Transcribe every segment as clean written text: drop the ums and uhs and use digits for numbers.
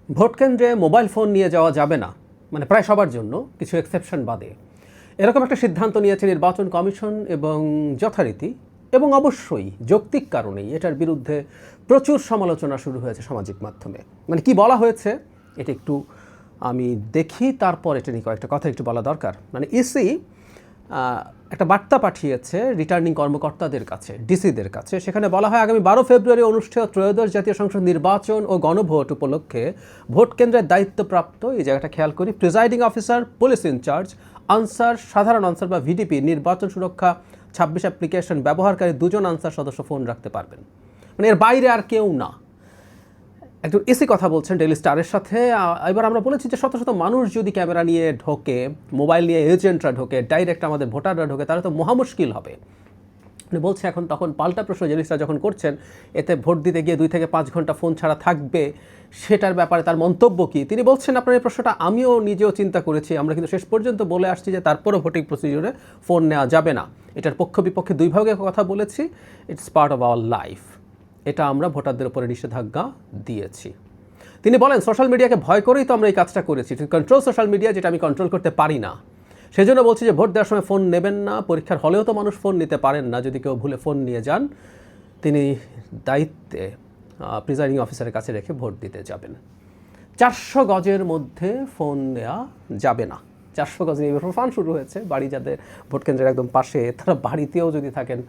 Vote কেন্দ্রে mobile phone নিয়ে যাওয়া যাবে না, মানে প্রায় সবার জন্য, কিছু এক্সেপশন বাদে। এরকম একটা সিদ্ধান্ত নিয়েছে নির্বাচন কমিশন এবং যথারীতি এবং অবশ্যই যৌক্তিক কারণেই এটার বিরুদ্ধে প্রচুর সমালোচনা শুরু হয়েছে সামাজিক মাধ্যমে। মানে কি বলা হয়েছে এটা একটু আমি দেখি, তারপর এটা নিয়ে কয়েকটা কথা একটু বলা দরকার। মানে ইসি একটা বার্তা পাঠিয়েছে রিটার্নিং কর্মকর্তাদের কাছে, ডিসিদের কাছে। সেখানে বলা হয়, আগামী 12 ফেব্রুয়ারি অনুষ্ঠেয় ত্রয়োদশ জাতীয় সংসদ নির্বাচন ও গণভোট উপলক্ষে ভোট কেন্দ্রের দায়িত্বপ্রাপ্ত, এই জায়গাটা খেয়াল করি, presiding officer, police incharge, Ansar, সাধারণ আনসার বা ভিডিপি, নির্বাচন সুরক্ষা 26 অ্যাপ্লিকেশন ব্যবহারকারী 2 জন আনসার সদস্য ফোন রাখতে পারবেন। মানে এর বাইরে আর কেউ না। একজন এসি কথা বলছেন ডেইলি স্টারের সাথে। এবার আমরা বলেছি যে শত শত মানুষ যদি ক্যামেরা নিয়ে ঢোকে, মোবাইল নিয়ে এজেন্টরা ঢোকে, ডাইরেক্ট আমাদের ভোটাররা ঢোকে, তাহলে তো মহা মুশকিল হবে। উনি বলছে এখন তখন পাল্টা প্রশ্ন ডেইলি স্টার যখন করছেন, এতে ভোট দিতে গিয়ে 2 থেকে 5 ঘন্টা ফোন ছাড়া থাকবে, সেটার ব্যাপারে তার মন্তব্য কী। তিনি বলছেন, আপনার এই প্রশ্নটা আমিও নিজেও চিন্তা করেছি, আমরা কিন্তু শেষ পর্যন্ত বলে আসছি যে তারপরও ভোটিং প্রসিডিউরে ফোন নেওয়া যাবে না। এটার পক্ষ বিপক্ষে দুই ভাগে কথা বলেছি, it's part of our life. এটা আমরা ভোটারদের উপরে নিষেধাজ্ঞা দিয়েছি। তিনি বলেন, সোশ্যাল মিডিয়াকে ভয় করেই তো আমরা এই কাজটা করেছি, কন্ট্রোল সোশ্যাল মিডিয়া, যেটা আমি কন্ট্রোল করতে পারি না। সেজন্য বলছি যে ভোট দেওয়ার সময় ফোন নেবেন না। পরীক্ষার হলেও তো মানুষ ফোন নিতে পারেন না, যদি কেউ ভুলে ফোন নিয়ে যান। তিনি দায়িত্বে প্রিজাইডিং অফিসারের কাছে রেখে ভোট দিতে যাবেন। 400 গজের মধ্যে ফোন নেওয়া যাবে না। 400 গজ নিয়ে ফান শুরু হয়েছে। বাড়ি যাদের ভোট কেন্দ্রের একদম পাশে, তারা বাড়িতেও যদি থাকেন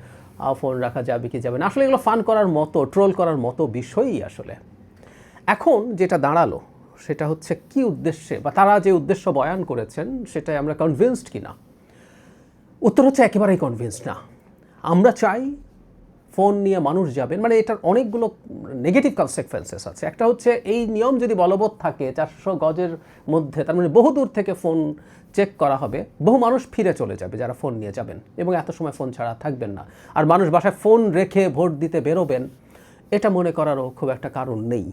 ফোন রাখা যাবে কি যাবে না। আসলে এগুলো ফান করার মতো, ট্রোল করার মতো বিষয়ই আসলে। এখন যেটা দাঁড়ালো সেটা হচ্ছে কি উদ্দেশ্যে, বা তারা যে উদ্দেশ্য বয়ান করেছেন সেটাই আমরা কনভিন্সড কিনা। উত্তর হচ্ছে একেবারেই কনভিন্সড না। আমরা চাই ফোন নিয়ে মানুষ যাবেন, মানে এটার অনেকগুলো নেগেটিভ কনসিকুয়েন্সেস আছে। একটা হচ্ছে, এই নিয়ম যদি বলবৎ থাকে 400 গজের মধ্যে, তার মানে বহু দূর থেকে ফোন চেক করা হবে, বহু মানুষ ফিরে চলে যাবে যারা ফোন নিয়ে যাবেন, এবং এত সময় ফোন ছাড়া থাকবেন না। আর মানুষ বাসায় ফোন রেখে ভোট দিতে বেরোবেন, এটা মনে করারও খুব একটা কারণ নেই।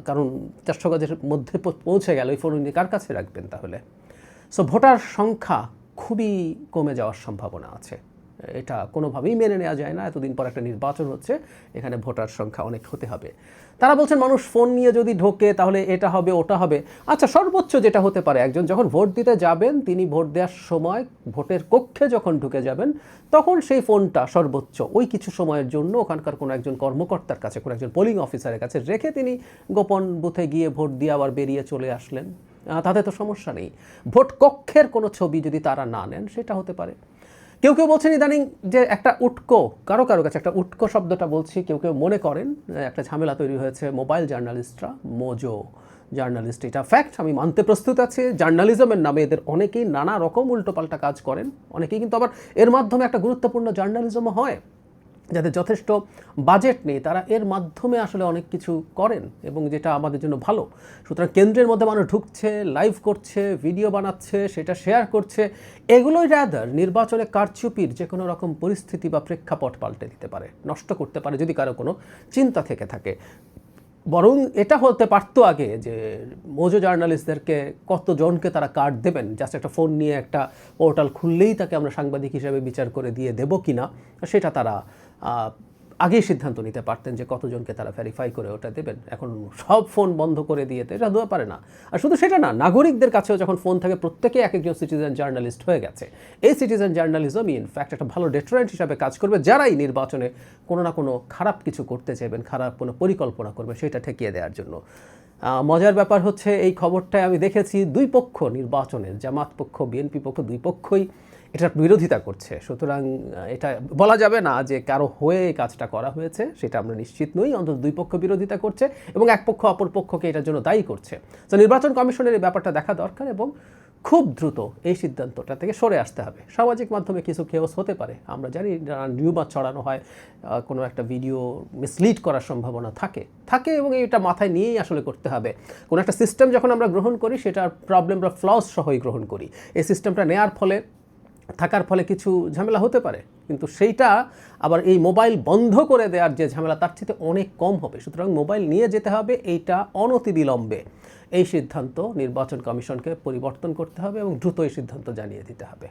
কারণ 400 গজের মধ্যে পৌঁছে গেল, এই ফোন নিয়ে কার কাছে রাখবেন তাহলে? সো ভোটার সংখ্যা খুবই কমে যাওয়ার সম্ভাবনা আছে। এটা কোনোভাবেই মেনে নেওয়া যায় না। এতদিন পর একটা নির্বাচন হচ্ছে, এখানে ভোটার সংখ্যা অনেক হতে হবে। তারা বলছেন মানুষ ফোন নিয়ে যদি ঢোকে তাহলে এটা হবে ওটা হবে। আচ্ছা, সর্বোচ্চ যেটা হতে পারে, একজন যখন ভোট দিতে যাবেন, তিনি ভোট দেওয়ার সময় ভোটের কক্ষে যখন ঢুকে যাবেন, তখন সেই ফোনটা সর্বোচ্চ ওই কিছু সময়ের জন্য ওখানকার কোনো একজন কর্মকর্তার কাছে, কোনো একজন পোলিং অফিসারের কাছে রেখে তিনি গোপন বুথে গিয়ে ভোট দিয়ে আবার বেরিয়ে চলে আসলেন। তাতে তো সমস্যা নেই। ভোট কক্ষের কোনো ছবি যদি তারা না নেন, সেটা হতে পারে। কেউ কেউ বলছেন ইদানিং যে একটা উটকো, কারো কারো কাছে একটা উটকো শব্দটা বলছি, কেউ কেউ মনে করেন একটা ঝামেলা তৈরি হয়েছে মোবাইল জার্নালিস্টরা, মোজো জার্নালিস্ট। এটা ফ্যাক্ট, আমি মানতে প্রস্তুত আছি। জার্নালিজমের নামে এদের অনেকেই নানা রকম উল্টোপাল্টা কাজ করেন, অনেকেই কিন্তু আবার এর মাধ্যমে একটা গুরুত্বপূর্ণ জার্নালিজমও হয়। যাদের যথেষ্ট বাজেট নেই, তারা এর মাধ্যমে আসলে অনেক কিছু করেন, এবং যেটা আমাদের জন্য ভালো। সুতরাং কেন্দ্রের মধ্যে মানুষ ঢুকছে, লাইভ করছে, ভিডিও বানাচ্ছে, সেটা শেয়ার করছে, এগুলোই রাদার নির্বাচনে কারচুপির যে কোনো রকম পরিস্থিতি বা প্রেক্ষাপট পাল্টে দিতে পারে, নষ্ট করতে পারে, যদি কারো কোনো চিন্তা থেকে থাকে। বরং এটা হতে পারতো আগে যে মোজো জার্নালিস্টদেরকে কতজনকে তারা কার্ড দেবেন, জাস্ট একটা ফোন নিয়ে একটা পোর্টাল খুললেই তাকে আমরা সাংবাদিক হিসেবে বিচার করে দিয়ে দেবো কি না, সেটা তারা আগেই সিদ্ধান্ত নিতে পারতেন যে কতজনকে তারা ভেরিফাই করে ওটা দেবেন। এখন সব ফোন বন্ধ করে দিয়ে এটা দেওয়া পারে না। আর শুধু সেটা না, নাগরিকদের কাছেও যখন ফোন থাকে, প্রত্যেকে এক একজন সিটিজেন জার্নালিস্ট হয়ে গেছে। এই সিটিজেন জার্নালিজমই ইনফ্যাক্ট একটা ভালো ডেটারেন্ট হিসাবে কাজ করবে, যারাই নির্বাচনে কোনো না কোনো খারাপ কিছু করতে চাইবেন, খারাপ কোনো পরিকল্পনা করবে, সেটা ঠেকিয়ে দেওয়ার জন্য। মজার ব্যাপার হচ্ছে, এই খবরটায় আমি দেখেছি দুই পক্ষ নির্বাচনের, জামাত পক্ষ, বিএনপি পক্ষ, দুই পক্ষই এটার বিরোধিতা করছে। সুতরাং এটা বলা যাবে না যে কারো হয়ে এই কাজটা করা হয়েছে, সেটা আমরা নিশ্চিত নই। অন্তত দুই পক্ষ বিরোধিতা করছে এবং এক পক্ষ অপর পক্ষকে এটার জন্য দায়ী করছে। তো নির্বাচন কমিশনের এই ব্যাপারটা দেখা দরকার, এবং খুব দ্রুত এই সিদ্ধান্তটা থেকে সরে আসতে হবে। সামাজিক মাধ্যমে কিছু কেওস হতে পারে, আমরা জানি, নিউজ ছড়ানো হয়, কোনো একটা ভিডিও মিসলিড করার সম্ভাবনা থাকে এবং এটা মাথায় নিয়েই আসলে করতে হবে। কোনো একটা সিস্টেম যখন আমরা গ্রহণ করি, সেটার প্রবলেম বা ফ্লস সহই গ্রহণ করি। এই সিস্টেমটা নেওয়ার ফলে, থাকার ফলে কিছু ঝামেলা হতে পারে, কিন্তু সেইটা আবার এই মোবাইল বন্ধ করে দেওয়ার যে ঝামেলা, তার চেয়ে অনেক কম হবে। সুতরাং মোবাইল নিয়ে যেতে হবে, এইটা অনতিবিলম্বে এই সিদ্ধান্ত নির্বাচন কমিশনকে পরিবর্তন করতে হবে এবং দ্রুত এই সিদ্ধান্ত জানিয়ে দিতে হবে।